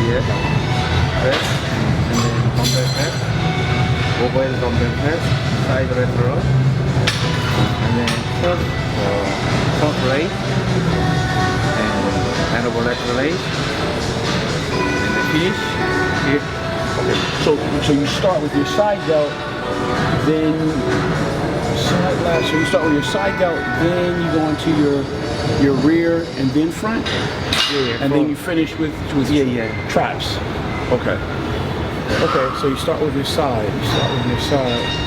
here, press, and then compare press, mobile compare press, side retro, and then short raise, and anabolic raise, and then finish here. Okay. So you start with your side delt, then side lat. So you start with your side delt, then you go into your rear and then front, and then you finish with traps. Okay. Okay. So you start with your side. You start with your side.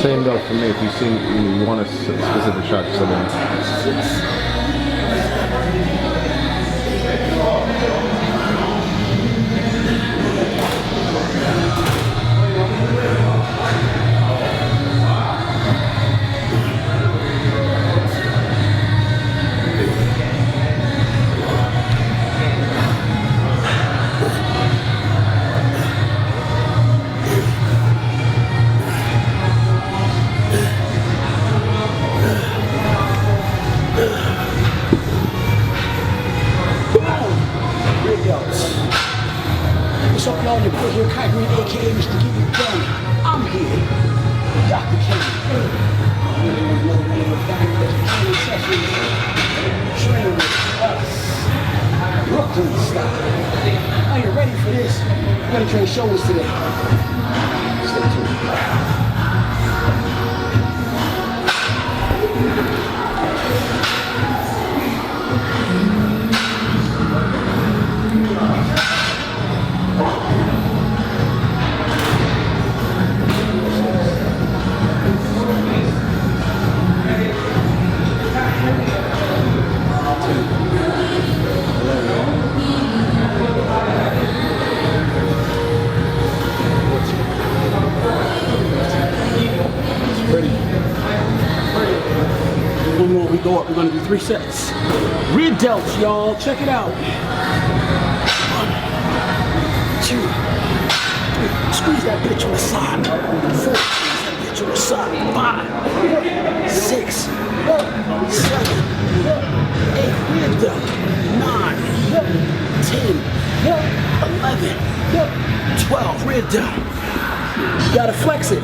Same goes for me if you see you want a specific shot to someone. shoulders today. Stay tuned. One more, we go up. We're gonna do 3 sets. Rear delts, y'all. Check it out. 1, 2, 3. Squeeze that bitch on the side. 4. Squeeze that bitch on the side. 5, 6, 7, 8. Rear delt. 9, 10, 11, 12. Rear delt. You gotta flex it.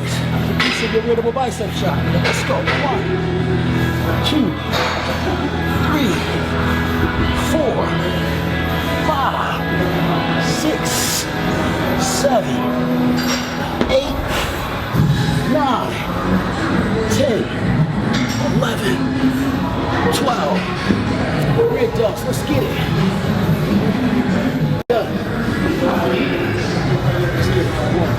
To get rid of a bicep shot. Let's go. 1, 2, 3, 4, 5, 6, 7, 8, 9, 10, 11, 12. Rear delts. Let's get it. Done. Let's get it. 1,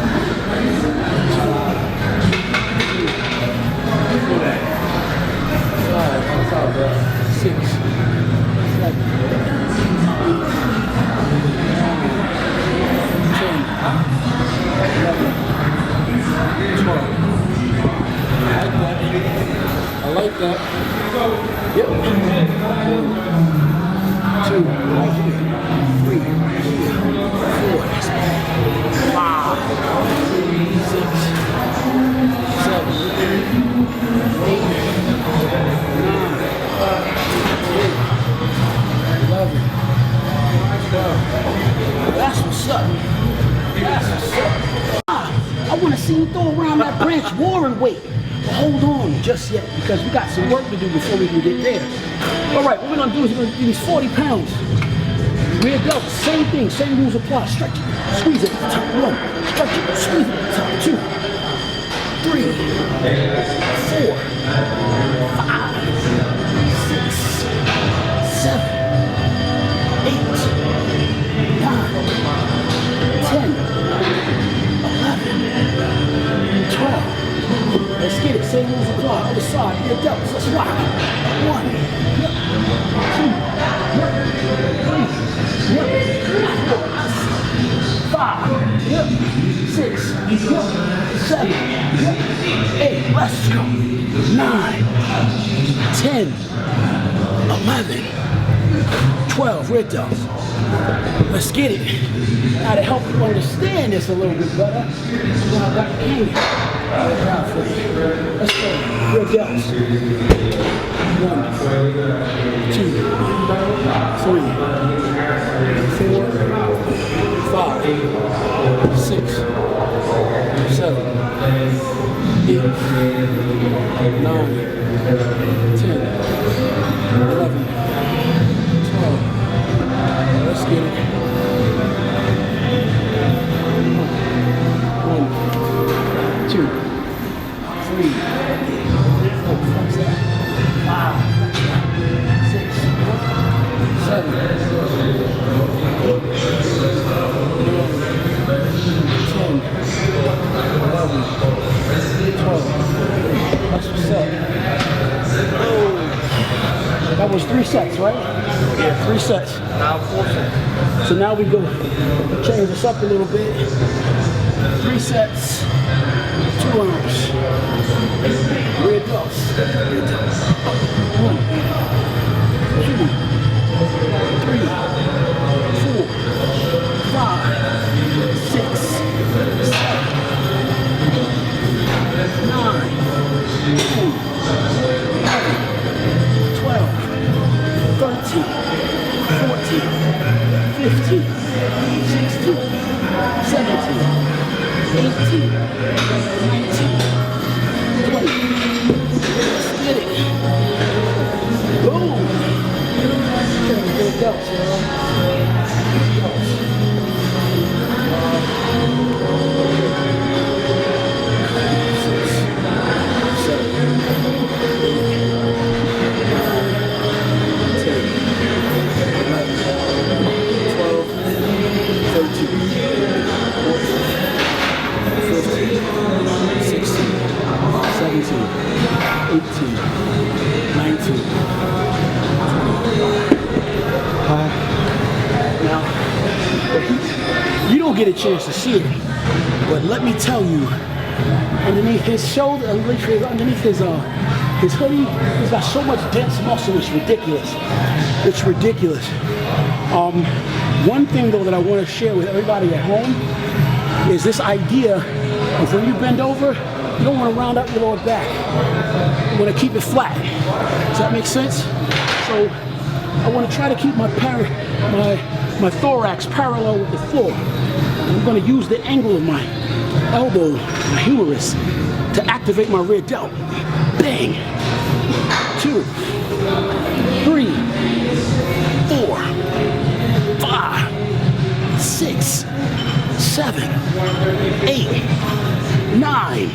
6, 7, 8, 9, 10, 11, 12. I like that. Yep. 1, 2, 3, 4, 5, 6, 7, 8, 9. 11, 12. That's what's up. That's what's up. I want to see you throw around that branch Warren weight. But hold on just yet because we got some work to do before we can get there. All right, what we're going to do is we're going to do these 40 pounds. Rear delt, same thing, same rules apply. Stretch it, squeeze it at the top. 1, stretch it, squeeze it at the top. 2, 3, 4, 5, 6, 7, 8, 9, 10, 11, 12. Let's get it. Same rules apply. Other side. Rear delts. Let's rock. 1, 2, 3, 4, 5, 6, 7, 8. Let's go. 9, 10, 11, 12. Rear delts. Let's get it. Now to help you understand this a little bit better, I got King. Let's go. Rear delts. 1, 2, 3, 4, 5, 6, 7, 8, 9, 10, 11, 12. Let's get it. 1, 2, 3, 4, 5, 6, 7, 8, 9, 10, 11, 12. That's what's up. Oh. That was 3 sets, right? Yeah, 3 sets. Now 4 sets. So now we go change this up a little bit. 3 sets, 2 arms. Rear delts. 1, 2, 3, 4, 5, 6, 7, 8, 9, 10, 12, 13, 14, 15, 16, 17, 18, 19, 20. Let's get it. Boom. Good delts, y'all. get a chance to see it. But let me tell you, underneath his shoulder, underneath his hoodie, he's got so much dense muscle, it's ridiculous. It's ridiculous. One thing though that I want to share with everybody at home is this idea of when you bend over, you don't want to round up your lower back. You want to keep it flat. Does that make sense? So I want to try to keep my thorax parallel with the floor. I'm going to use the angle of my elbow, my humerus, to activate my rear delt. Bang. 2, 3, 4, 5, 6, 7, 8, 9,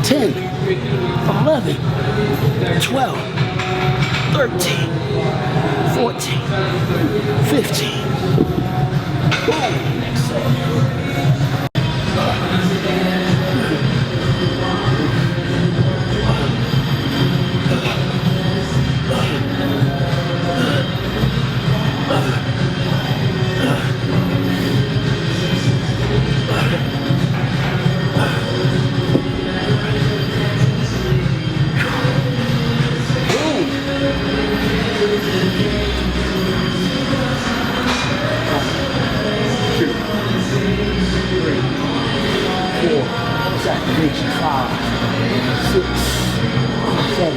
10, 11, 12, 13, 14, 15. Boom. Activation 5, 6, 7,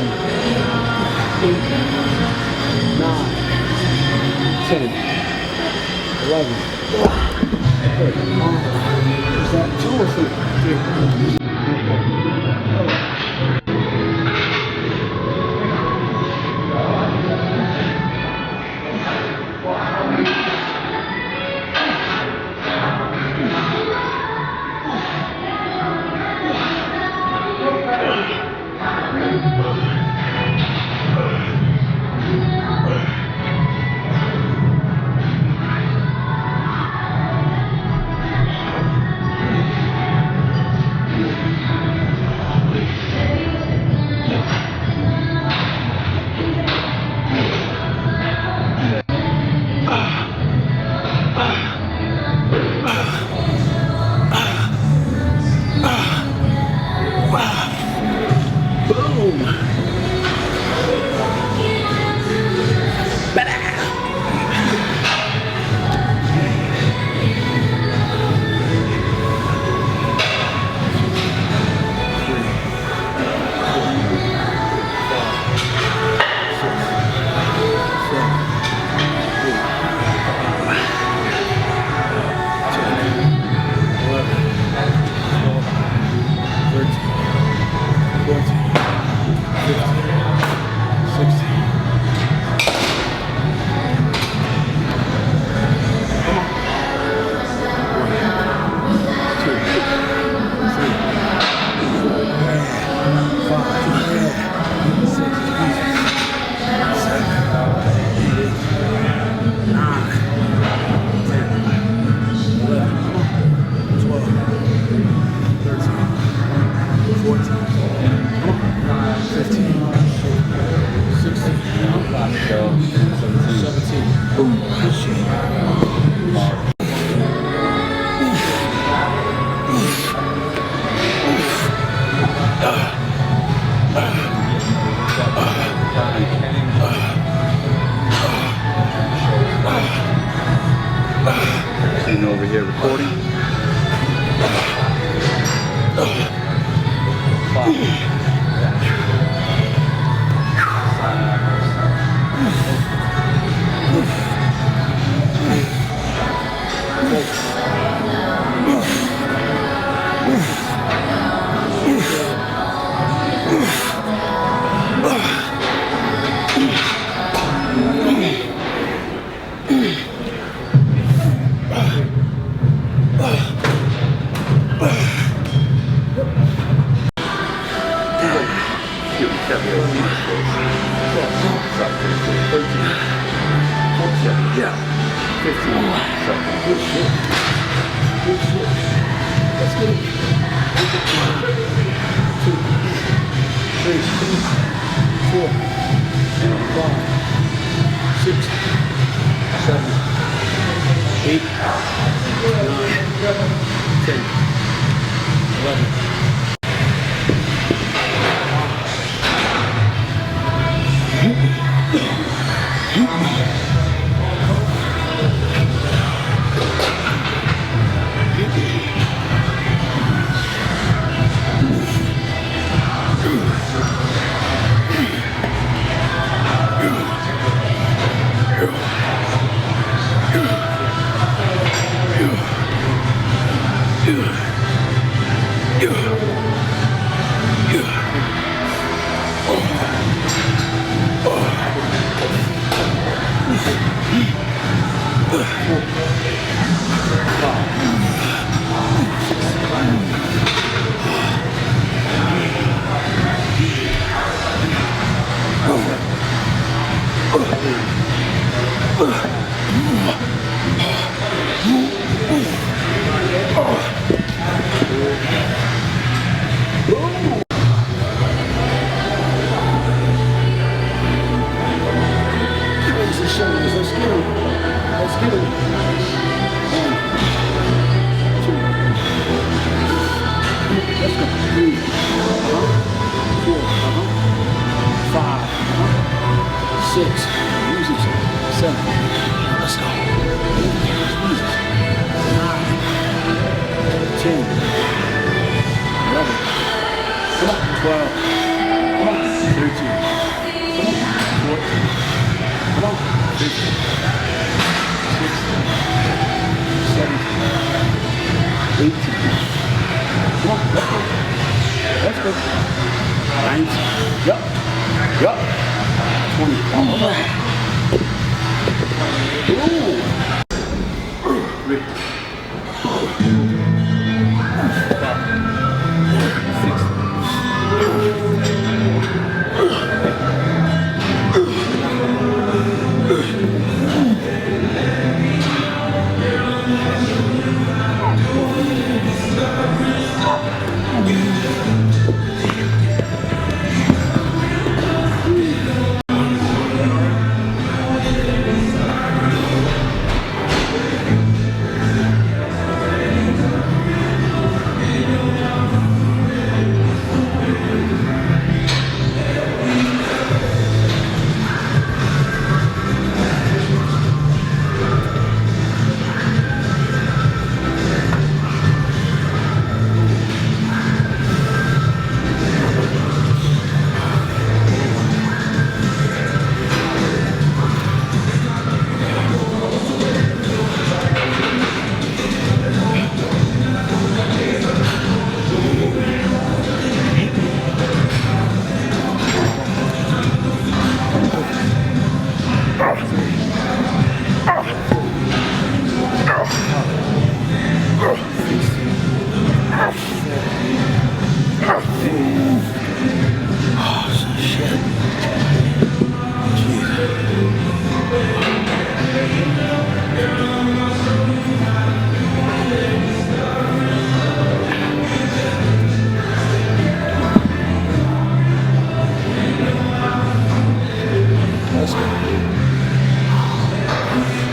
8, 9, 10, 11, 12. Is that 2 or 3? Over here recording. Yeah. 15 seconds. Good shit. Good shit. Let's get it. 2, 3, 4, 5, 6, 7, 8, 8, 9, 10, 11.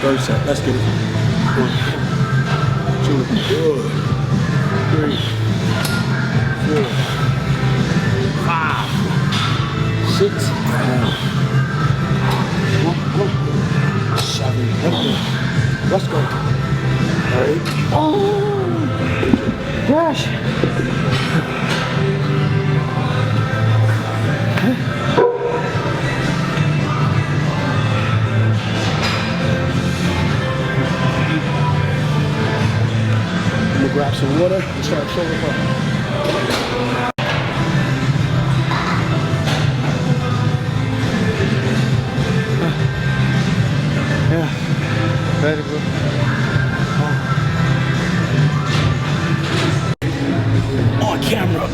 Third set. Let's get it. 1, 2, 3, 4, 5, 6, 7. Let's go. 8. Oh, gosh. Grab some water and start shoulder up. Yeah, very good. On camera.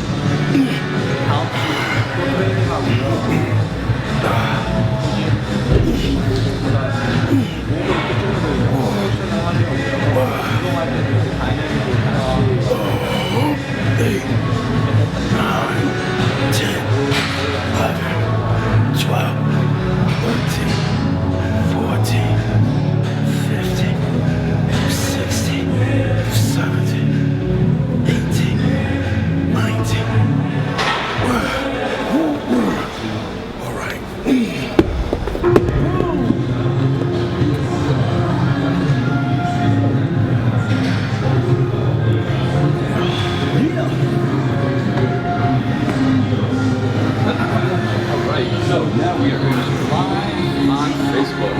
We are live on Facebook.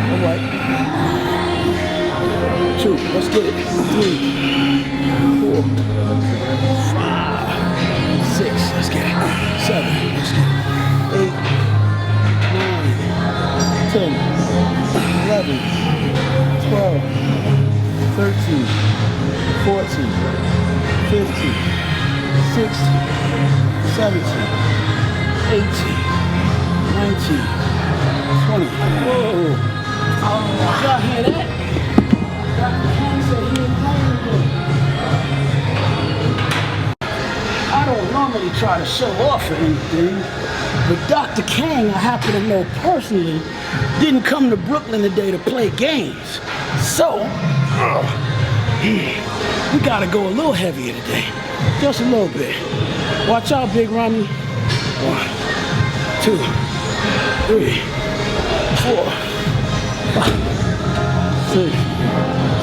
All right. 2, let's get it. 3, 4, 5, 6, let's get it. 7, let's get it. 8, 9, 10, 11, 12, 13, 14, 15, 16, 17, 18, 19, 20. Whoa. Y'all hear that? Dr. Kang said he ain't playing good. I don't normally try to show off or anything, but Dr. Kang, I happen to know personally, didn't come to Brooklyn today to play games. So, we gotta go a little heavier today. Just a little bit. Watch out, Big Ronnie. 1, 2, 3, 4, 5, 6,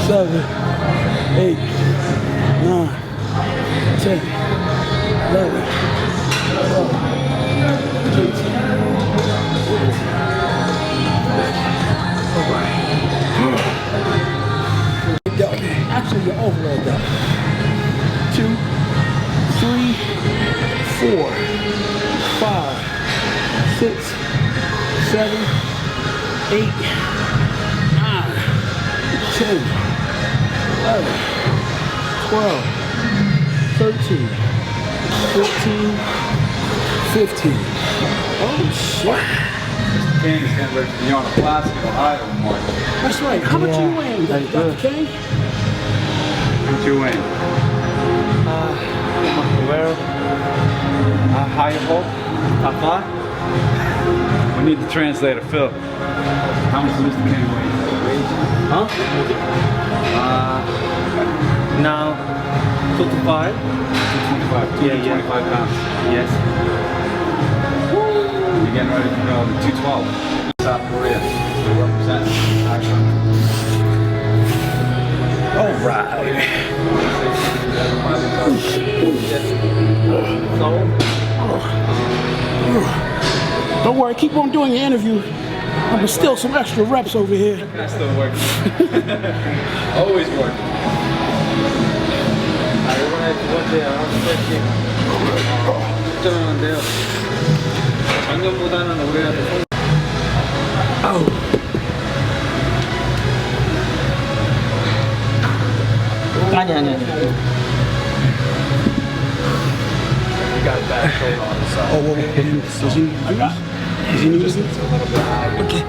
7, 8, 9, 10, 11, 12, 13. All right. Actually, your overall delt. 2, 3, 4, 5, 6, 7, 8, 9, 10, 11, 12, 13, 14, 15. Oh shit. Kang is getting ready for the Arnold Classic in Ohio in March. That's right. How much you weighing, Dr. Kang? What you weighing? Well, higher hold, top 5. We need the translator, Phil. How much does Mr. Kang weigh? Huh? Now, 225. 225. 225 pounds. Yes. You're getting ready to go to 212. South Korea. We represent All right. Don't worry, keep on doing your interview. I'm gonna steal some extra reps over here. That's still working. Always working. 작년보다는 올해가 더 아니. You got a bad shoulder on the side. Oh, does he need this? Does he need this? Okay.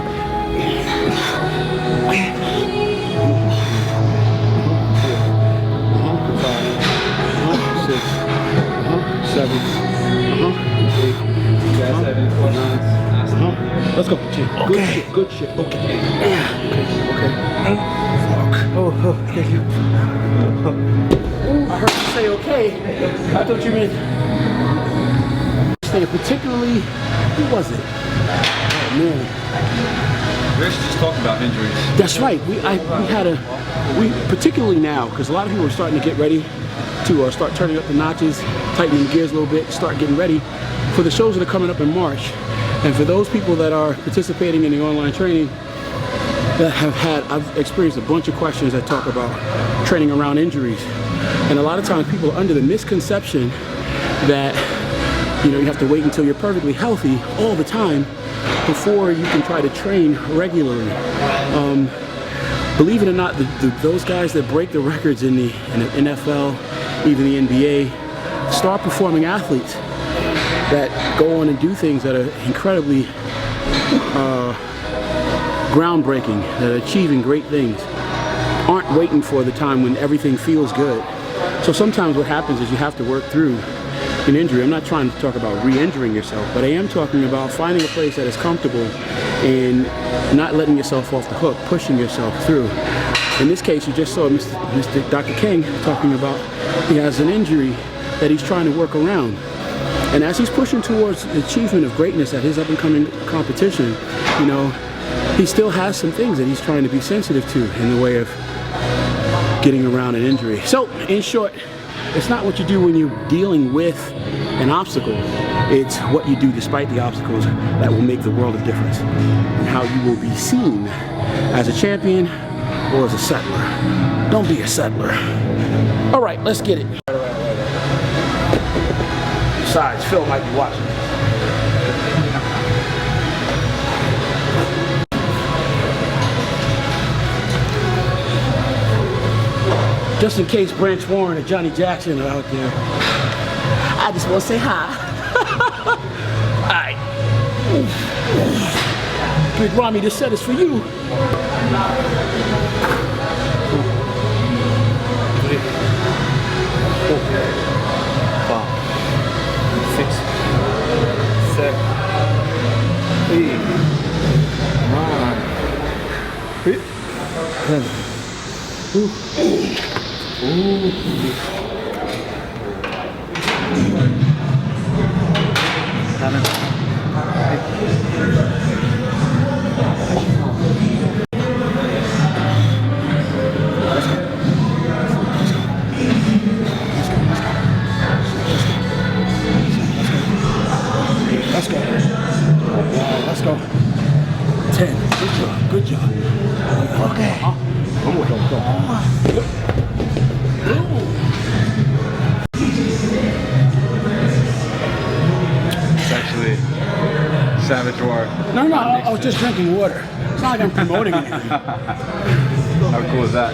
6, 7, 8. You guys have any questions? Let's go. Okay. Good shit. Okay. Okay. Oh, thank you. I heard you say okay. I thought you meant. Particularly, who was it? Oh man. We actually just talked about injuries. That's right. We particularly now, because a lot of people are starting to get ready to start turning up the notches, tightening the gears a little bit, start getting ready for the shows that are coming up in March. And for those people that are participating in the online training, I've experienced a bunch of questions that talk about training around injuries. And a lot of times people are under the misconception that you have to wait until you're perfectly healthy all the time before you can try to train regularly. Believe it or not, those guys that break the records in the NFL, even the NBA, star performing athletes that go on and do things that are incredibly groundbreaking, that are achieving great things, aren't waiting for the time when everything feels good. So sometimes what happens is you have to work through an injury. I'm not trying to talk about re-injuring yourself, but I am talking about finding a place that is comfortable and not letting yourself off the hook, pushing yourself through. In this case, you just saw Dr. Kang talking about he has an injury that he's trying to work around. And as he's pushing towards the achievement of greatness at his up-and-coming competition, he still has some things that he's trying to be sensitive to in the way of getting around an injury. So, in short, it's not what you do when you're dealing with an obstacle. It's what you do despite the obstacles that will make the world of difference, and how you will be seen as a champion or as a settler. Don't be a settler. All right, let's get it. Besides, Phil might be watching. Just in case Branch Warren and Johnny Jackson are out there, I just want to say hi. Alright. Big Rami, this set is for you. 3, 4, 5, 6, 7, 8, 9, 10. Let's go. 10. Good job. Okay. Go. It's actually Savage War. No, I was just drinking water. It's not like I'm promoting anything. How cool is that?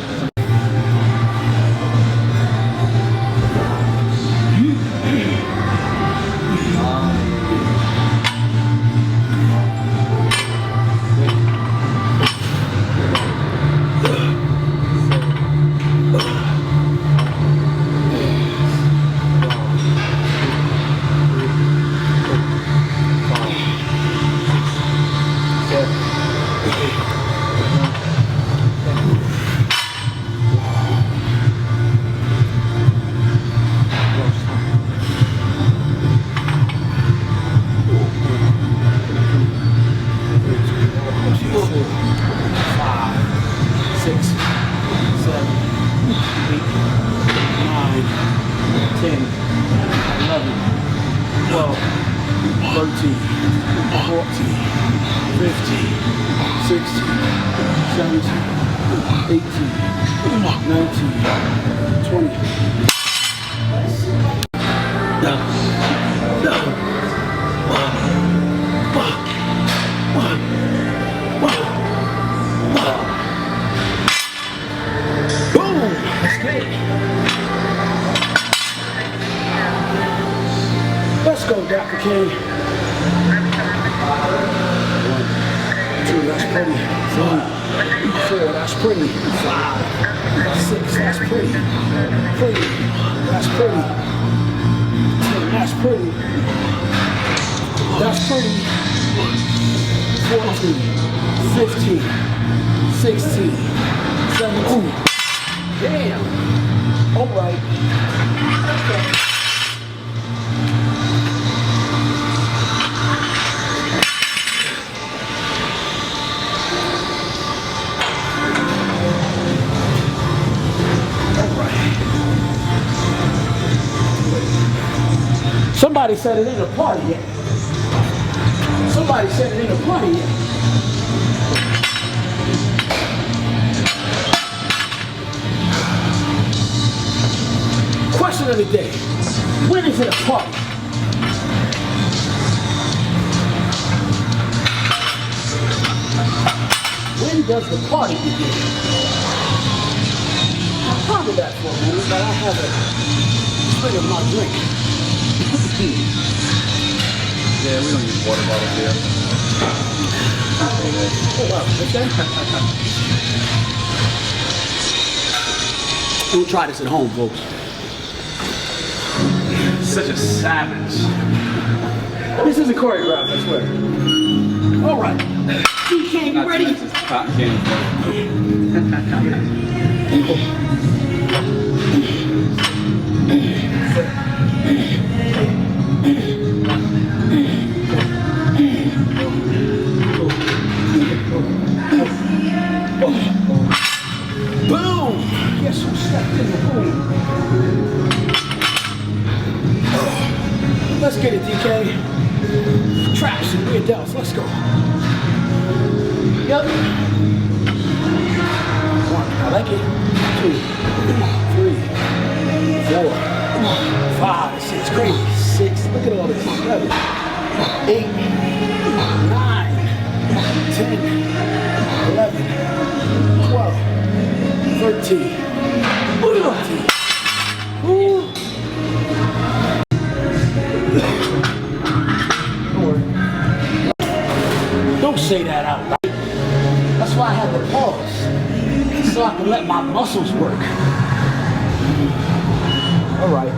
Let's go, Dr. K. 1, 2, that's pretty. 3, 4, that's pretty. 5, 6, that's pretty. 3, that's pretty. 10, that's pretty. That's pretty. 14, 15, 16, 17. Damn. All right. Okay. Somebody said it ain't a party yet. Somebody said it ain't a party yet. Question of the day. When is it a party? When does the party begin? I pondered that for a minute, but I have a spring of my drink. Yeah, we don't use water bottles here. Oh wow, okay. We'll try this at home, folks. Such a savage. This isn't choreographed, I swear. All right. DK, you ready? This is cotton candy. Boom! Guess who stepped in the room? Let's get it, DK. Yep. 1. I like it. 2, 3, 4, 5, 6. Great. 6. Look at all this. 7, 8, 9, 10, 11, 12, 13, 14. Woo. Don't say that out loud. That's why I had to pause. So I can let my muscles work. All right.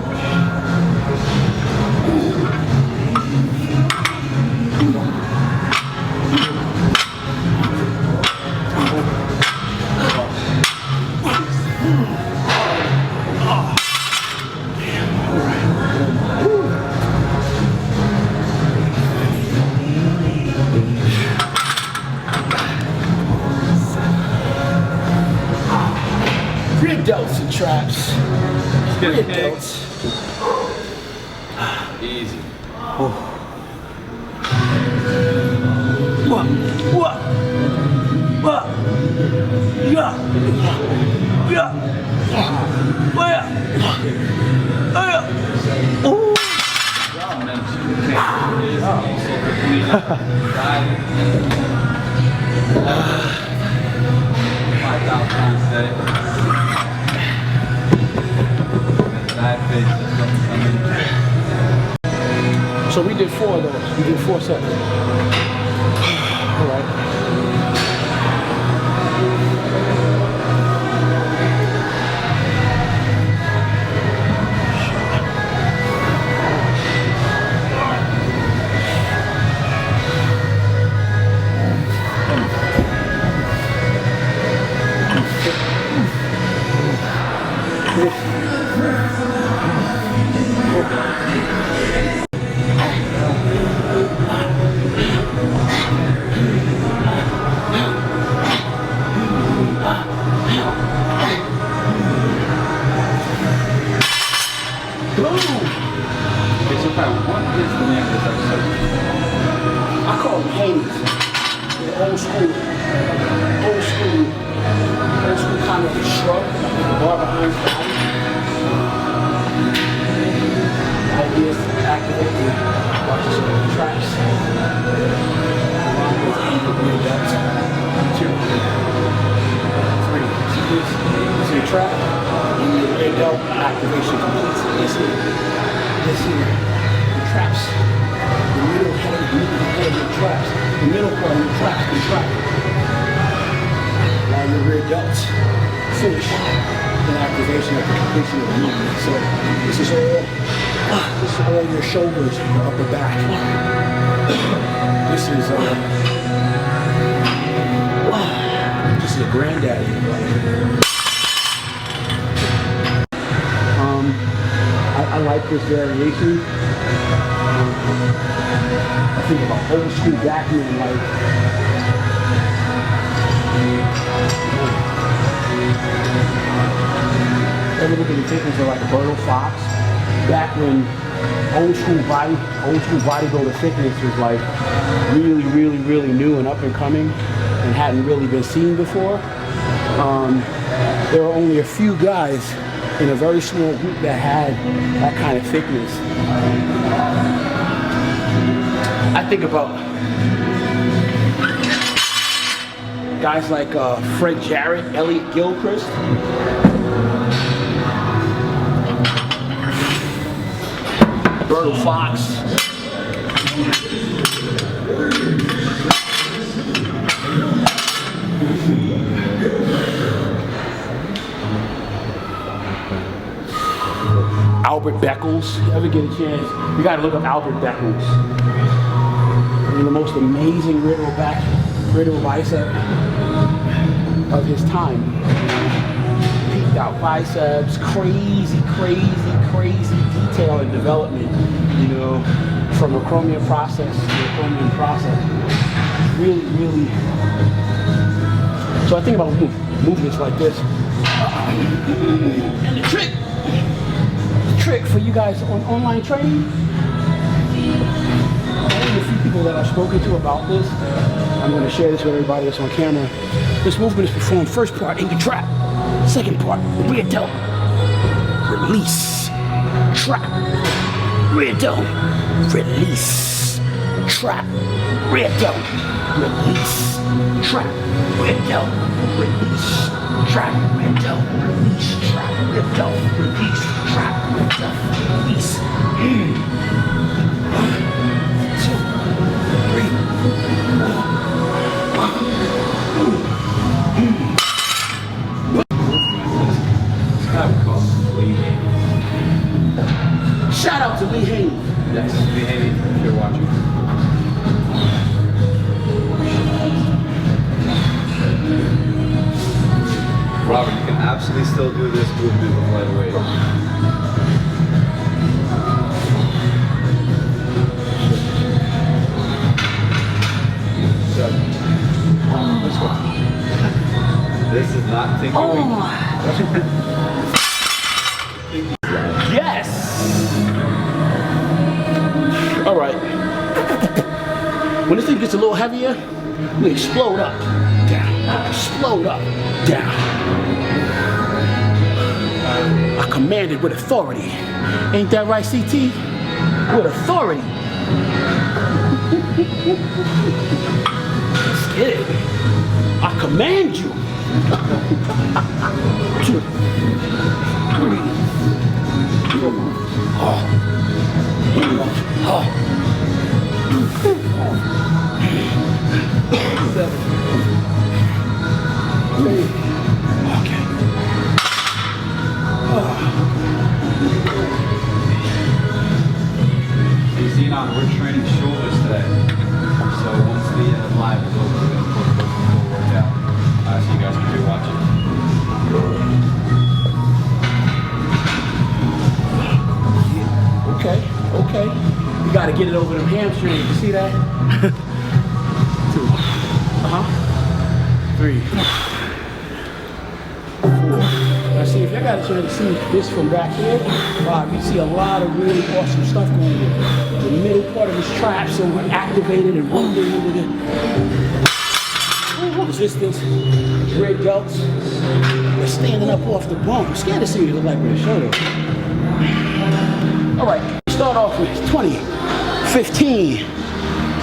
Rear delts and traps. Rear delts. Easy. What? Yeah. Yeah. Ooh. Y'all mentioned you can't do this. 5,000 pounds a day. So we did 4 of those. We did 4 sets. All right. I call them handies. They're old school kind of a shrug, like the bar behind the body. The idea is to activate the watches of the traps. Along with rear delts. 2, 3. See the trap, and the rear delt activation completes. This here, the traps. The middle head of your traps. The middle part of your traps contract. While your rear delts finish in activation at the completion of the movement. So this is all your shoulders, your upper back. This is a granddaddy. I like this variation. I think about old school backman, like ever look at the pictures of like a Berto Fox? Back when old school bodybuilder fitness was like really new and up and coming and hadn't really been seen before. There were only a few guys in a very small group that had that kind of thickness. I think about guys like Fred Jarrett, Elliot Gilchrist. Berto Fox. Albert Beckles. You ever get a chance, you gotta look up Albert Beckles. One of the most amazing rear bicep of his time. Peaked out biceps, crazy detail and development, you know, from a chromium process to a chromium process. Really. So I think about movements like this. And the trick for you guys on online training, only a few people that I've spoken to about this, I'm going to share this with everybody that's on camera. This movement is performed first part in the trap, second part rear delt, release, trap, rear delt, release, trap, rear delt, release, trap, rear delt, release, trap, rear delt, release, trap, rear delt, release, trap, rear delt, release. 1, 2, 3, 4. Shout out to Lee Haney. Yes, Lee Haney, if you're watching. Robert, you can absolutely still do this movement with light weight. 7. Let's go. This is not tinkling. Yes! All right. When this thing gets a little heavier, we explode up, down, explode up, down. I command it with authority. Ain't that right, CT? With authority. Let's get it. I command you. 2, 3. You see now, we're training shoulders today. So once the live is over, we're going to put the full workout. So you guys can be watching. Okay, okay. You gotta get it over them hamstrings. You see that? 2. 3. 4. Now see, if y'all got a chance to see this from back here, 5, you see a lot of really awesome stuff going on. The middle part of his trap, so we're activated and rumbling into the resistance, rear delts. We're standing up off the bone. I'm scared to see what you look like with a shirt on. All right, start off with 20, 15,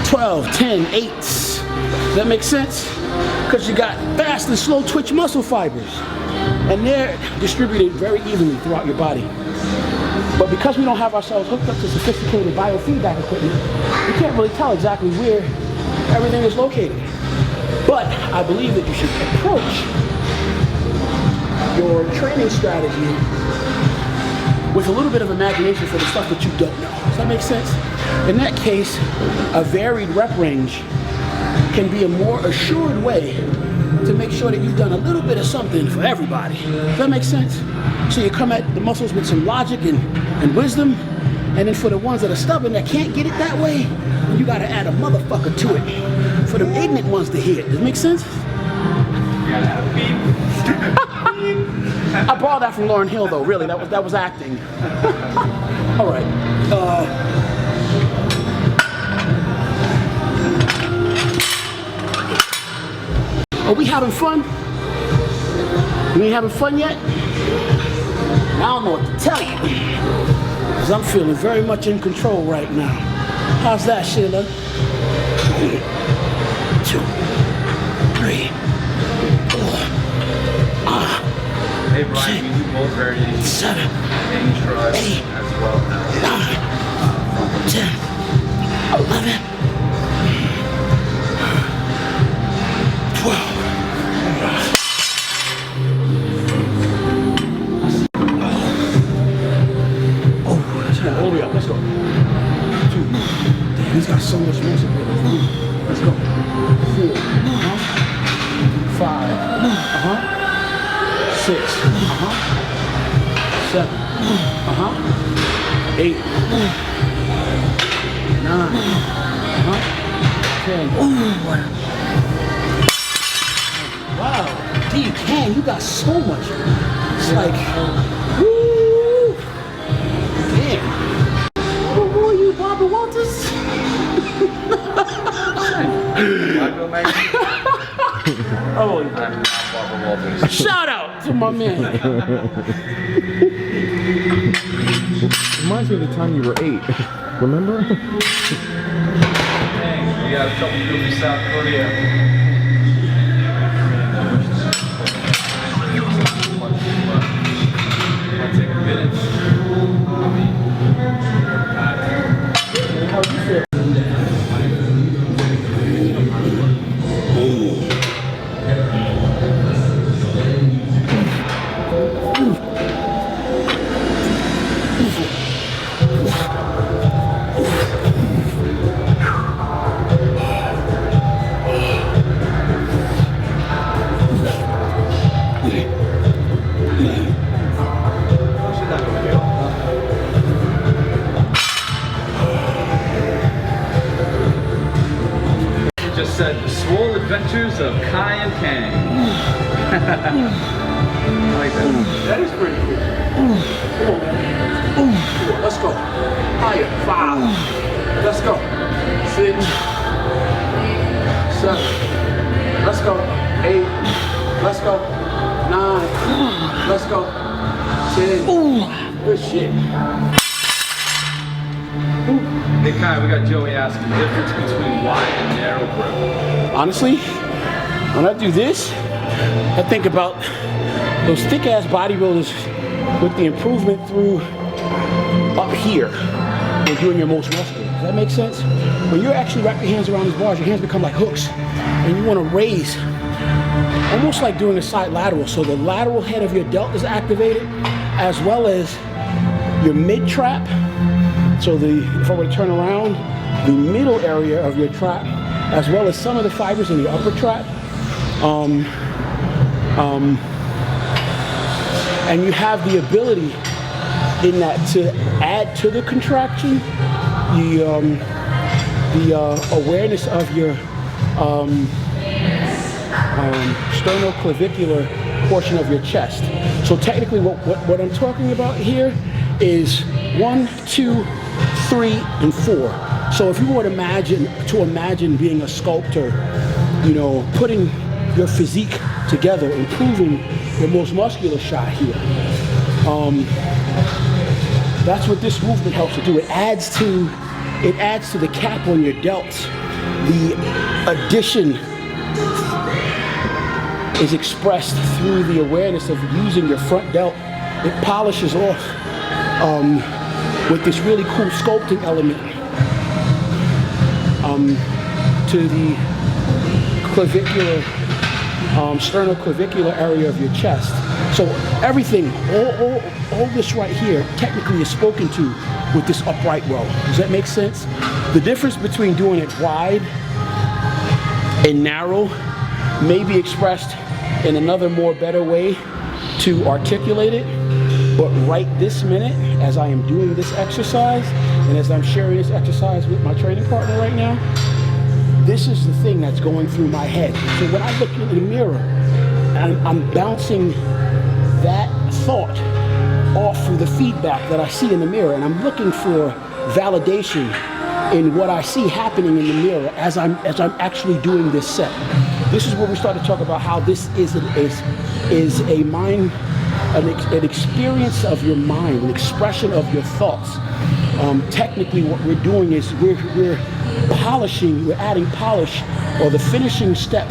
12, 10, 8s. Does that make sense? Because you got fast and slow twitch muscle fibers. And they're distributed very evenly throughout your body. But because we don't have ourselves hooked up to sophisticated biofeedback equipment, we can't really tell exactly where everything is located. But I believe that you should approach your training strategy with a little bit of imagination for the stuff that you don't know. Does that make sense? In that case, a varied rep range can be a more assured way to make sure that you've done a little bit of something for everybody. Does that make sense? So you come at the muscles with some logic and wisdom, and then for the ones that are stubborn that can't get it that way, you gotta add a motherfucker to it for the ignorant ones to hear it. Does it make sense? I borrowed that from Lauryn Hill though, really, that was acting. All right. Are we having fun? You ain't having fun yet? I don't know what to tell you, because I'm feeling very much in control right now. How's that, Sheila? 1, 2, 3, 4. Hey Brian, we do both variations. 7, Hang tries 8, as well now. 9, 10, 11, 12. Oh, that's not all the way up. Let's go. 2. Damn, he's got so much muscle. Let's go. 4. 5. 6. 7. 8. 9. 10. Wow, D, Kang, you got so much. It's like, woo! Damn. Who are you, Barbara Walters? Wow, go, Maggie? Oh, I'm not Barbara Walters. shout out to my man. Reminds me of the time you were 8. Remember? Dang, we got a couple people from South Korea. Take a minute. Just said the swole adventures of Kai and Kang. I like that. That is pretty cool. Come on, man. Come on, let's go. Higher. 5. Let's go. 6. 7. Let's go. 8. Let's go. 9. Let's go. 10. Good shit. Hey Kai, we got Joey asking the difference between wide and narrow grip. Honestly, when I do this, I think about those thick-ass bodybuilders with the improvement through up here when doing your most muscular. Does that make sense? When you actually wrap your hands around these bars, your hands become like hooks, and you want to raise, almost like doing a side lateral. So the lateral head of your delt is activated, as well as your mid-trap. So if I were to turn around, the middle area of your trap, as well as some of the fibers in your upper trap. And you have the ability in that to add to the contraction, the awareness of your sternoclavicular portion of your chest. So technically what I'm talking about here is 1, 2, 3, and 4. So if you were to imagine being a sculptor, you know, putting your physique together, improving your most muscular shot here, that's what this movement helps to do. It adds to the cap on your delts. The addition is expressed through the awareness of using your front delt. It polishes off with this really cool sculpting element to the clavicular, sternoclavicular area of your chest. So everything, all this right here, technically is spoken to with this upright row. Does that make sense? The difference between doing it wide and narrow may be expressed in another more better way to articulate it. But right this minute, as I am doing this exercise, and as I'm sharing this exercise with my training partner right now, this is the thing that's going through my head. So when I look in the mirror, I'm bouncing that thought off of the feedback that I see in the mirror, and I'm looking for validation in what I see happening in the mirror as I'm actually doing this set. This is where we start to talk about how this is a mind, an experience of your mind, an expression of your thoughts. Technically, what we're doing is we're polishing, we're adding polish, or the finishing step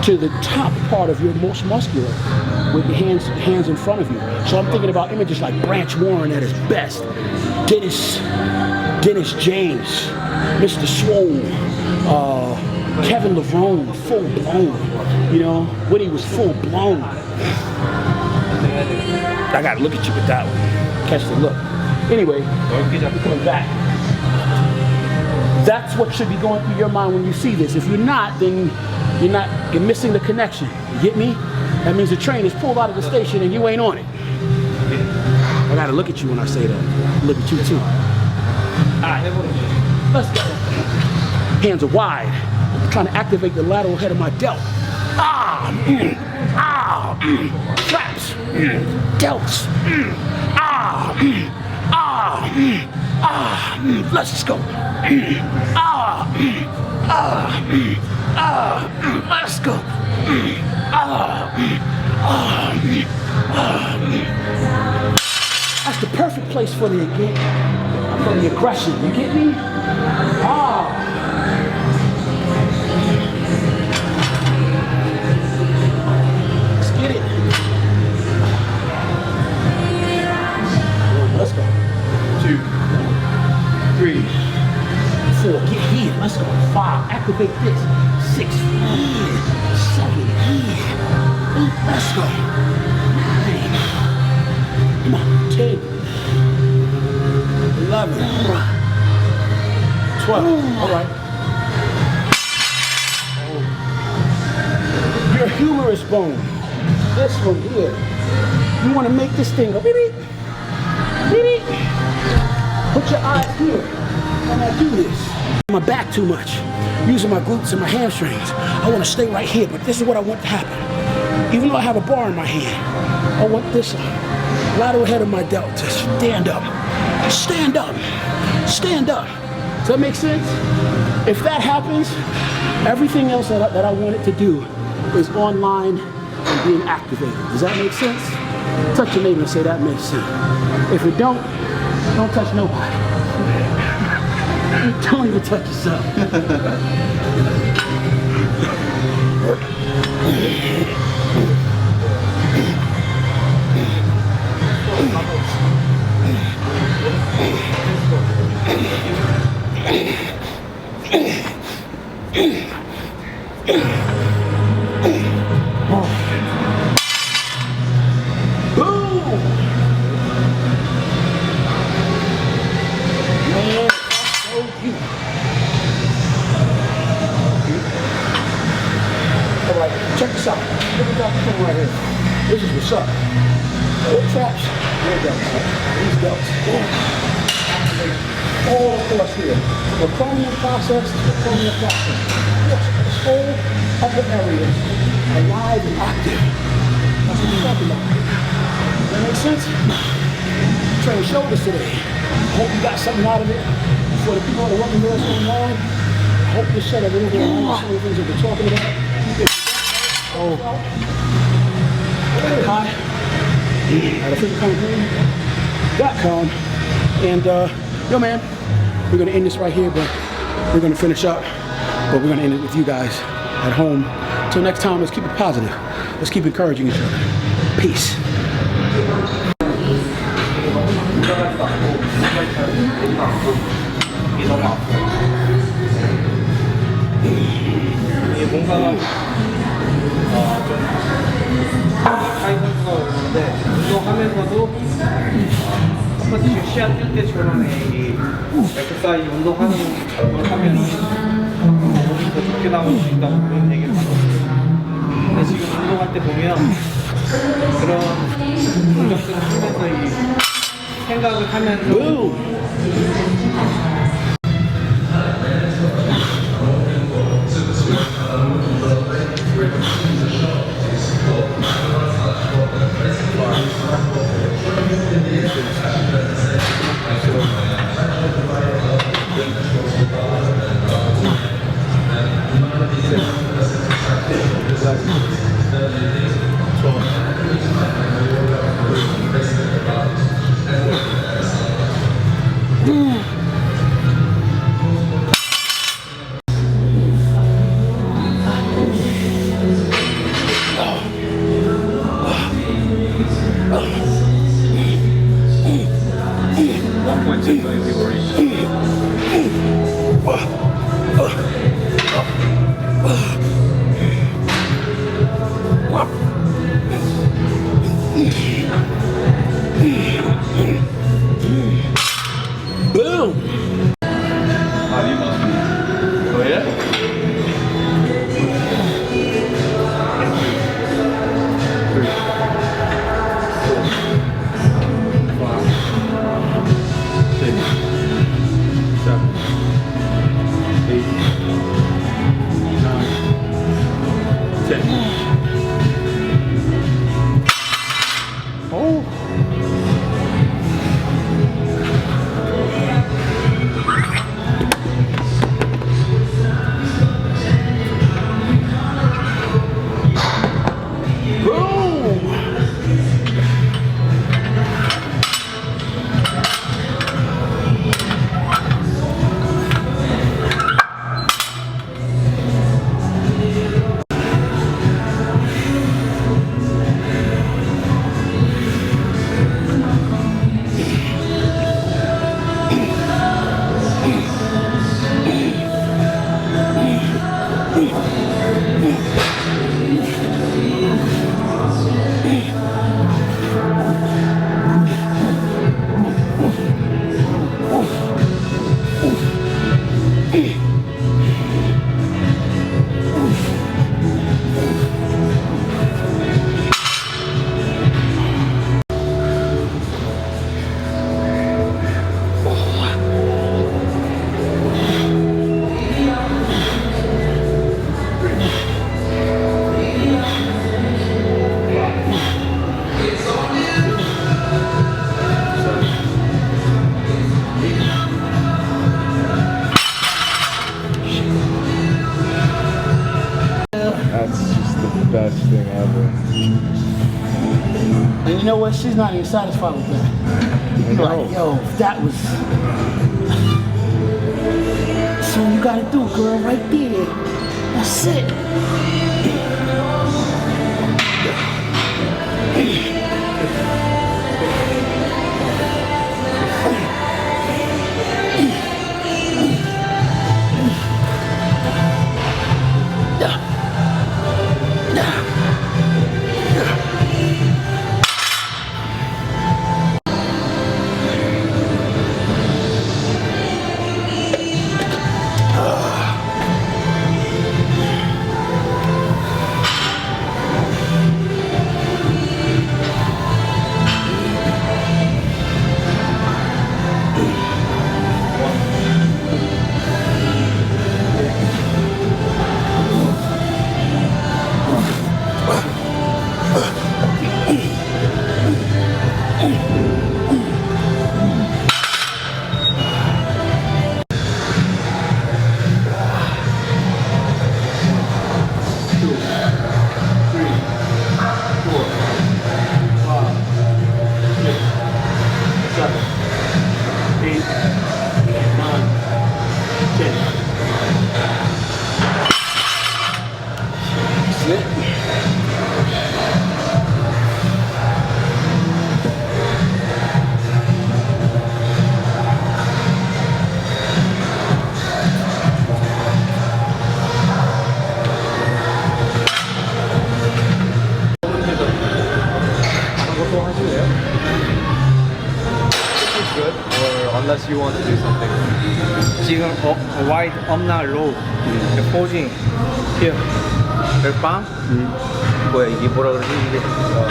to the top part of your most muscular with your hands in front of you. So I'm thinking about images like Branch Warren at his best, Dennis James, Mr. Swole, Kevin Levrone, full blown, you know, when he was full blown. I gotta look at you with that one, catch the look. Anyway, I'm coming back. That's what should be going through your mind when you see this. If you're not, then you're missing the connection. You get me? That means the train is pulled out of the station and you ain't on it. I gotta look at you when I say that. Look at you too. Alright, let's go. Hands are wide. I'm trying to activate the lateral head of my delt. Traps, delts, let's go. Let's go. That's the perfect place for the aggression. You get me? Let's get it. Let's go. 2, 3. 4, get here, let's go. 5, activate this. 6, yeah. 7, yeah. 8, let's go. 9, come on, 10, 11, 12, all right. Your humerus bone, this one here. You want to make this thing go beep, beep, beep, beep. Put your eyes here. When I do this, my back too much, using my glutes and my hamstrings. I want to stay right here, but this is what I want to happen. Even though I have a bar in my hand, I want this lateral head of my delt to stand up, stand up, stand up. Does that make sense? If that happens, everything else that I want it to do is online and being activated. Does that make sense? Touch your neighbor and say that makes sense. If it don't touch nobody. Don't even touch yourself. Check this out. Look at that thing right here. This is what's up. Traps. These belts. All across here. The chromium process is the chromium process. Yes, this whole upper area is alive and active. That's what we're talking about. Does that make sense? Train shoulders today. I hope you got something out of it. For the people that are working with us online, I hope you said a little bit of some of the things that we're talking about. Hi. At physicalgreen.com. And yo man, we're gonna end this right here, but we're gonna finish up. But we're gonna end it with you guys at home. Till next time, let's keep it positive. Let's keep encouraging each other. Peace. 이게 뭔가 하이 선수가 오는데 운동하면서도 컴퍼티션 시합 뛸 때처럼의 이 엑서사이즈 운동하는 걸 하면은 몸이 더 좋게 나올 수 있다고 그런 얘기를 하거든요. 근데 지금 운동할 때 보면 그런 동작들을 하면서 이 생각을 하면서 best thing ever. And you know what? She's not even satisfied with that. You're like, yo, that was. So you gotta do, girl, right there. That's it. Good, or unless you want to do something. 지금 wide up not low. Posing here. Your palm. 뭐야 이게 뭐라 그러지? 이게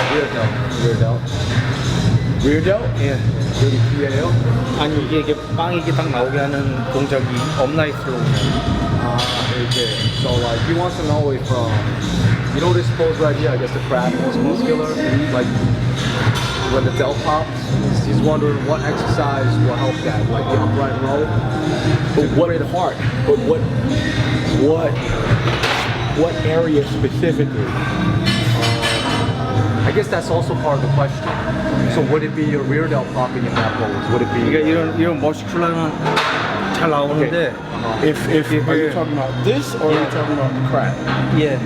rear delt. Rear delt? 예. 여기 뒤에요? 아니 이게 빵이 이게 딱 나오게 하는 동작이 업라이트로 Okay. So like he wants to know if you know this pose right here, I guess the crab most muscular, like when the delt pops, he's wondering what exercise will help that, like the upright row. But what part? But what area specifically? I guess that's also part of the question. So would it be your rear delt popping in that pose? Would it be? 그러니까 이런 머스큘러는 잘 나오는데 If are you talking about this or are you talking about the crab? 예.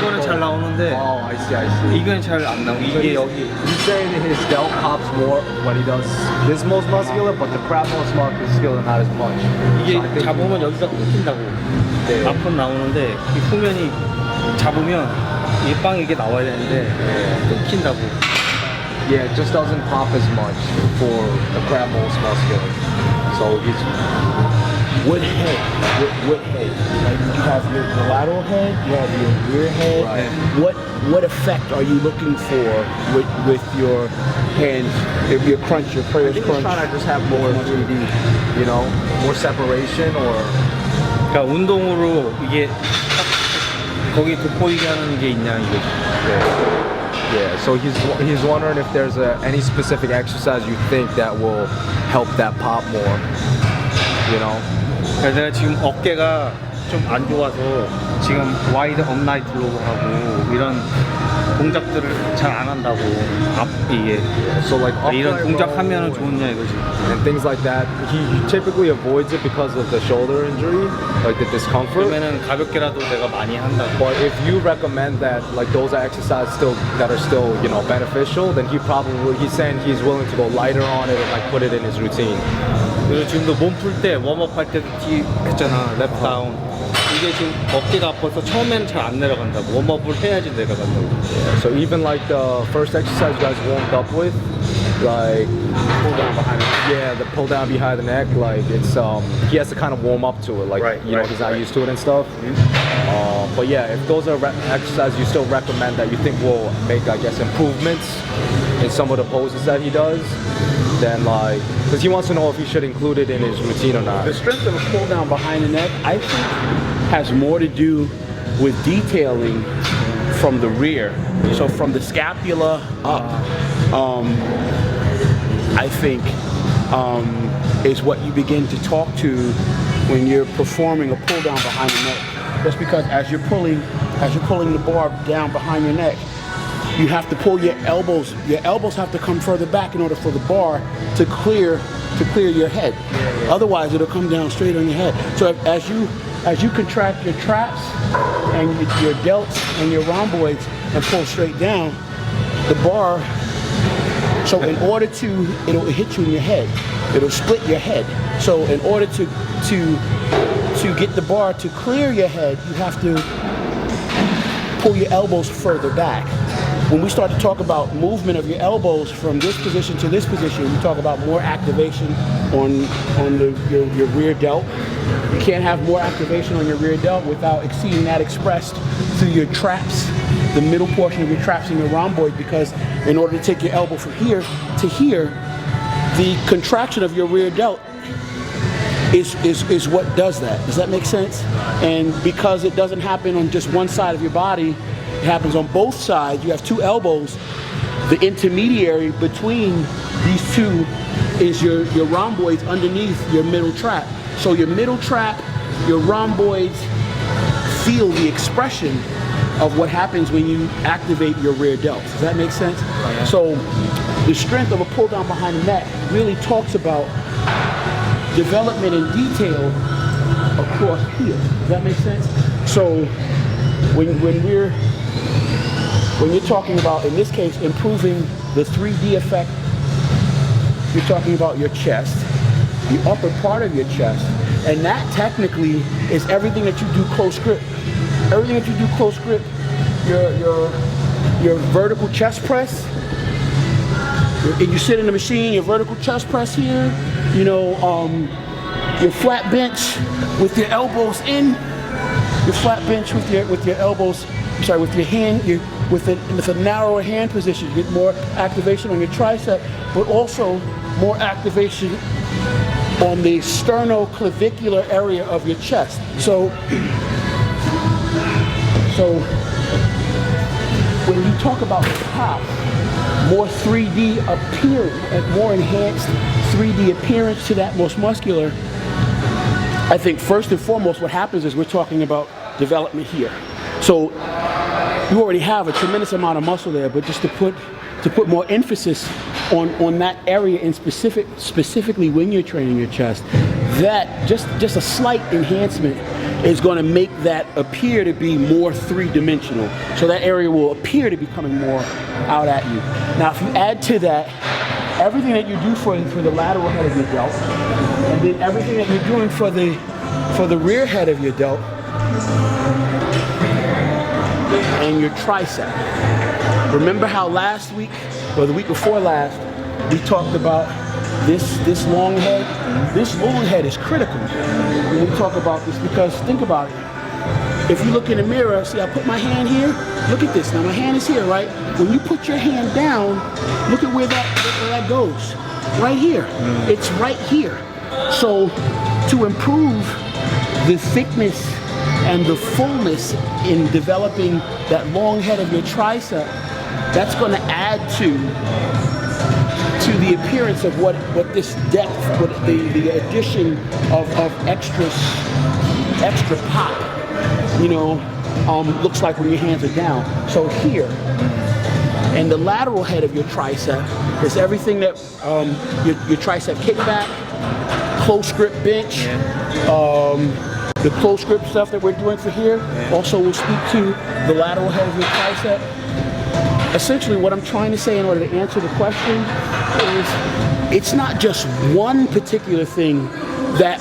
이거는 잘 나오는데 Oh, I see. 이건 잘 안 나오고 이게 여기 He's saying that his delt pops more when he does this most muscular, but the crab most muscular not as much. 이게 So I think- 잡으면 여기가 끊긴다고. 네. 앞은 나오는데 이 후면이 잡으면 이 빵이 이게 나와야 되는데 끊긴다고. Yeah, it just doesn't pop as much for the crab most muscular. So he's What head? What head? Like you have your lateral head, you have your rear head. Right. What effect are you looking for with your hands? If your crunch, your I prayers think he's crunch. trying to just have more 3D, you know, more separation or 그러니까 운동으로 이게 딱 거기 돋보이게 하는 게 있냐 이거지. yeah. So he's wondering if there's any specific exercise you think that will help that pop more, you know. 그래서 내가 지금 어깨가 좀 안 좋아서 지금 와이드 업라이트로 하고 이런 동작들을 잘 안 한다고 이게 So like 이런 upright 동작 row 하면은 and- 좋냐 이거지. and things like that. He typically avoids it because of the shoulder injury, like the discomfort. 그러면은 가볍게라도 내가 많이 한다고. But if you recommend that, like those are exercises that are still, you know, beneficial, then he's saying he's willing to go lighter on it and like put it in his routine. 그리고 지금도 몸 풀 때 웜업 할 때도 했잖아 랩 다운. 이게 지금 어깨가 아파서 처음에는 잘 안 내려간다고. 웜업을 해야지 내려간다고. So even like the first exercise you guys warmed up with, like pull down behind the neck. Yeah, the pull down behind the neck, like it's he has to kind of warm up to it, like you know he's not used to it and stuff. But yeah, if those are exercises you still recommend that you think will make, I guess, improvements in some of the poses that he does, then like, because he wants to know if he should include it in his routine or not. The strength of a pull down behind the neck, I think, has more to do with detailing from the rear. So from the scapula up, I think is what you begin to talk to when you're performing a pull down behind the neck. That's because as you're pulling as you're pulling the bar down behind your neck, you have to pull your elbows. Your elbows have to come further back in order for the bar to clear your head. Otherwise, it'll come down straight on your head. So as you contract your traps and your delts and your rhomboids and pull straight down, the bar. So in order to, it'll hit you in your head. It'll split your head. So in order to get the bar to clear your head, you have to pull your elbows further back. When we start to talk about movement of your elbows from this position to this position, we talk about more activation on your rear delt. You can't have more activation on your rear delt without seeing that expressed through your traps, the middle portion of your traps and your rhomboid, because in order to take your elbow from here to here, the contraction of your rear delt is what does that. Does that make sense? And because it doesn't happen on just one side of your body, it happens on both sides. You have two elbows. The intermediary between these two is your rhomboids underneath your middle trap. So your middle trap, your rhomboids feel the expression of what happens when you activate your rear delt. Does that make sense? Yeah. So the strength of a pull down behind the neck really talks about development in detail across here. Does that make sense? So when you're talking about, in this case, improving the 3D effect, you're talking about your chest, the upper part of your chest, and that technically is everything that you do close grip. Everything that you do close grip, your vertical chest press, and you sit in the machine, your vertical chest press here, your flat bench with your elbows in, your flat bench with your elbows, with your hand, with a narrower hand position, you get more activation on your tricep, but also more activation on the sternoclavicular area of your chest. So when you talk about the top, more 3D appearance, more enhanced 3D appearance to that most muscular, I think first and foremost what happens is we're talking about development here. So you already have a tremendous amount of muscle there, but just to put more emphasis on that area in specifically when you're training your chest, that just a slight enhancement is going to make that appear to be more three-dimensional. So that area will appear to be coming more out at you. Now, if you add to that everything that you do for the lateral head of your delt, and then everything that you're doing for the rear head of your delt, and your tricep. Remember how last week, or the week before last, we talked about this long head? This long head is critical when we talk about this, because think about it. If you look in the mirror, see I put my hand here? Look at this. Now my hand is here, right? When you put your hand down, look at where that goes. Right here. It's right here. So to improve the thickness and the fullness in developing that long head of your tricep, that's going to add to the appearance of what this depth, what the addition of extra pop, looks like when your hands are down. So here, and the lateral head of your tricep is everything that your tricep kickback, close grip bench, the close grip stuff that we're doing for here also will speak to the lateral head of your tricep. Essentially, what I'm trying to say in order to answer the question is it's not just one particular thing that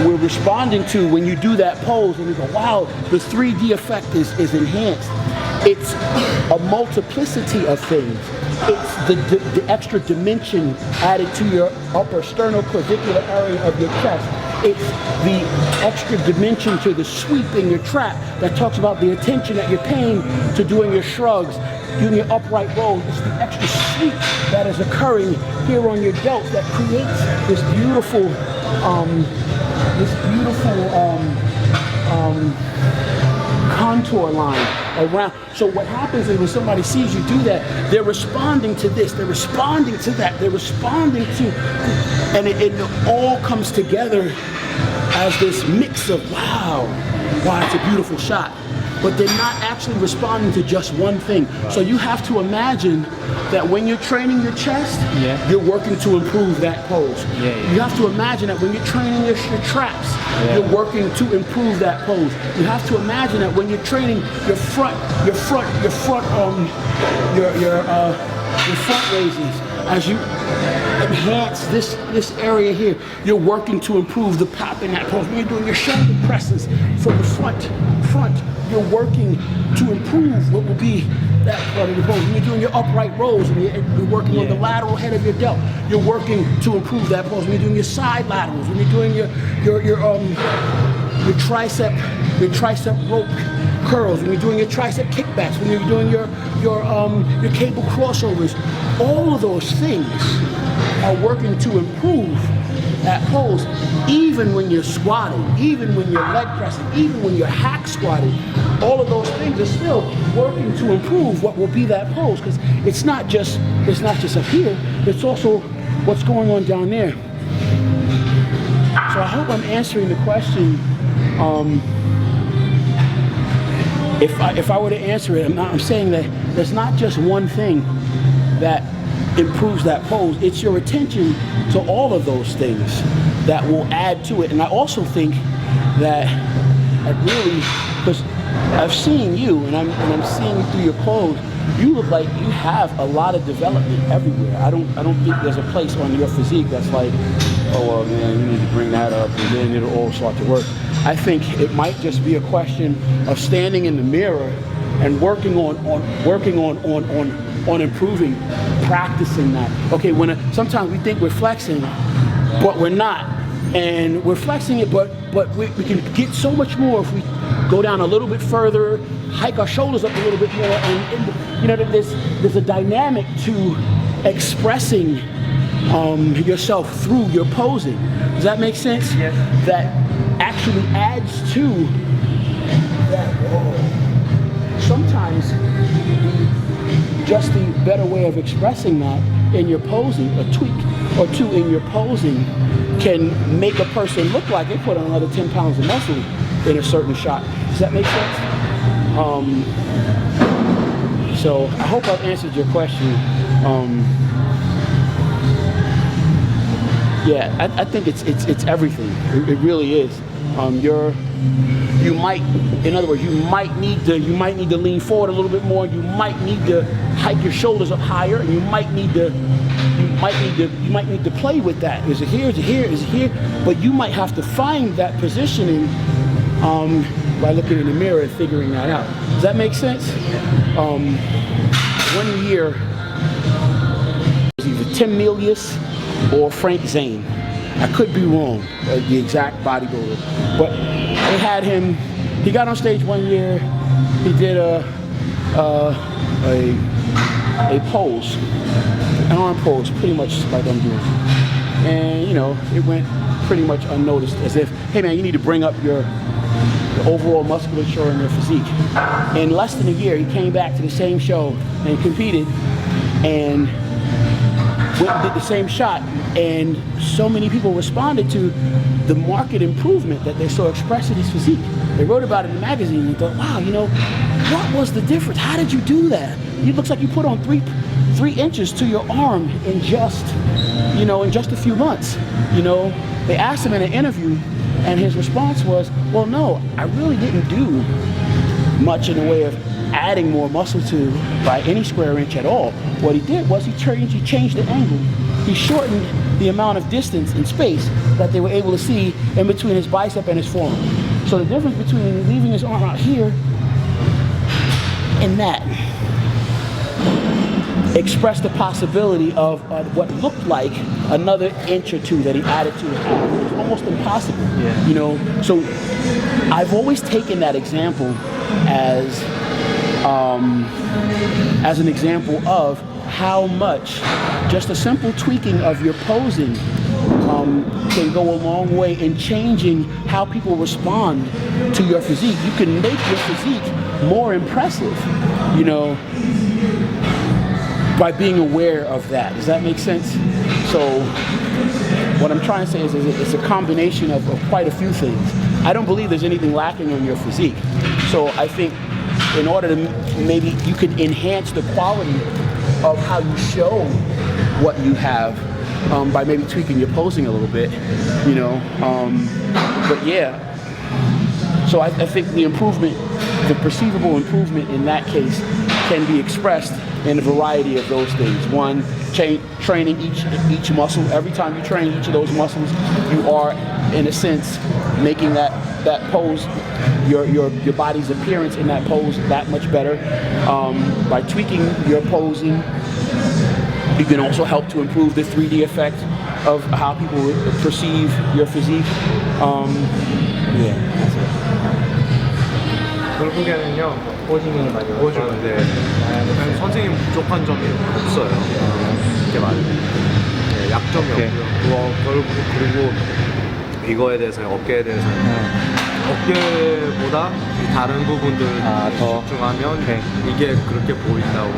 we're responding to when you do that pose and we go, wow, the 3D effect is enhanced. It's a multiplicity of things. It's the extra dimension added to your upper sternoclavicular area of your chest. It's the extra dimension to the sweep in your trap that talks about the attention that you're paying to doing your shrugs, doing your upright rows. It's the extra sweep that is occurring here on your delt that creates this beautiful contour line around. So what happens is when somebody sees you do that, they're responding to this, they're responding to that, they're responding to, and it all comes together as this mix of wow, it's a beautiful shot. but they're not actually responding to just one thing. So you have to imagine that when you're training your chest, you're working to improve that pose. You have to imagine that when you're training your traps, you're working to improve that pose. You have to imagine that when you're training your front raises, as you enhance this area here, you're working to improve the pop in that pose. When you're doing your shoulder presses from the front, you're working to improve what will be that part of the pose. When you're doing your upright rows and you're working on the lateral head of your delt, you're working to improve that pose. When you're doing your side laterals, when you're doing your tricep rope curls, when you're doing your tricep kickbacks, when you're doing your cable crossovers, all of those things are working to improve that pose. Even when you're squatting, even when you're leg pressing, even when you're hack squatting, all of those things are still working to improve what will be that pose. Because it's not just up here, it's also what's going on down there. So I hope I'm answering the question. If I were to answer it, I'm saying that there's not just one thing that improves that pose. It's your attention to all of those things that will add to it. And I also think that really, because I've seen you and I'm seeing you through your clothes, you look like you have a lot of development everywhere. I don't think there's a place on your physique that's like, oh well, man, you need to bring that up and then it'll all start to work. I think it might just be a question of standing in the mirror and working on improving, practicing that. Okay, sometimes we think we're flexing, but we're not. And we're flexing it, but we can get so much more if we go down a little bit further, hike our shoulders up a little bit more, and you know, there's a dynamic to expressing yourself through your posing. Does that make sense? Yes. That actually adds to that. Sometimes just the better way of expressing that in your posing, a tweak or two in your posing, can make a person look like they put on another 10 pounds of muscle in a certain shot. Does that make sense? So I hope I've answered your question. Yeah, I think it's everything. It really is. You might, in other words, you might need to lean forward a little bit more. You might need to hike your shoulders up higher, and you might need to play with that. Is it here? Is it here? Is it here? But you might have to find that positioning by looking in the mirror and figuring that out. Does that make sense? 1 year, it was either Tim Milius or Frank Zane. I could be wrong, the exact bodybuilder, but they had him. He got on stage 1 year. He did a pose, an arm pose, pretty much like I'm doing, and you know, it went pretty much unnoticed, as if, hey man, you need to bring up your overall musculature and your physique. In less than a year, he came back to the same show and competed, and went and did the same shot, and so many people responded to the marked improvement that they saw expressed in his physique. They wrote about it in the magazine and thought, wow, you know, what was the difference? How did you do that? It looks like you put on three inches to your arm in just a few months. You know, they asked him in an interview, and his response was, well, no, I really didn't do much in the way of adding more muscle to by any square inch at all. What he did was he changed the angle. He shortened the amount of distance and space that they were able to see in between his bicep and his forearm. So the difference between leaving his arm out here and that expressed the possibility of what looked like another inch or two that he added to his arm. It was almost impossible. Yeah. You know, so I've always taken that example as an example of how much just a simple tweaking of your posing can go a long way in changing how people respond to your physique. You can make your physique more impressive, you know, by being aware of that. Does that make sense? So what I'm trying to say is it's a combination of quite a few things. I don't believe there's anything lacking on your physique. So I think in order to maybe you could enhance the quality of how you show what you have by maybe tweaking your posing a little bit, you know. But yeah, so I think the improvement, the perceivable improvement in that case can be expressed in a variety of those things. One, training each muscle. Every time you train each of those muscles, you are, in a sense, making that pose, your body's appearance in that pose that much better. By tweaking your posing, you can also help to improve the 3D effect of how people perceive your physique. Yeah. 결국에는요 포징을 많이 보여주는데 선생님 부족한 점이 없어요. 이게 맞아요. 네, 약점이 없고요. 그리고 이거에 대해서 어깨에 대해서 어깨보다 이 다른 부분들 더 집중하면 이게 그렇게 보인다고.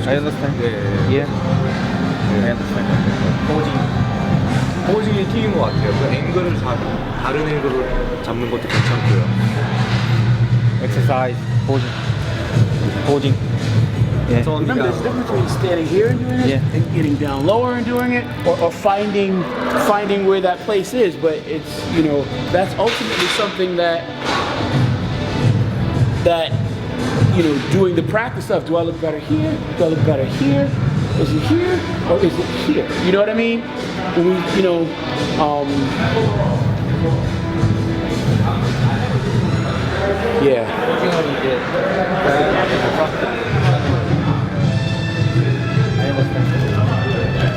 I understand. 네. Yeah. I understand. 포징이 튀긴 것 같아요. 그 앵글을 다른 앵글을 잡는 것도 괜찮고요. Exercise, posing. Yeah. Remember, there's a difference between standing here and doing it, and getting down lower and doing it, or finding where that place is. But it's, you know, that's ultimately something that you know, doing the practice of, do I look better here? Do I look better here? Is it here or is it here? You know what I mean? When we, you know, yeah.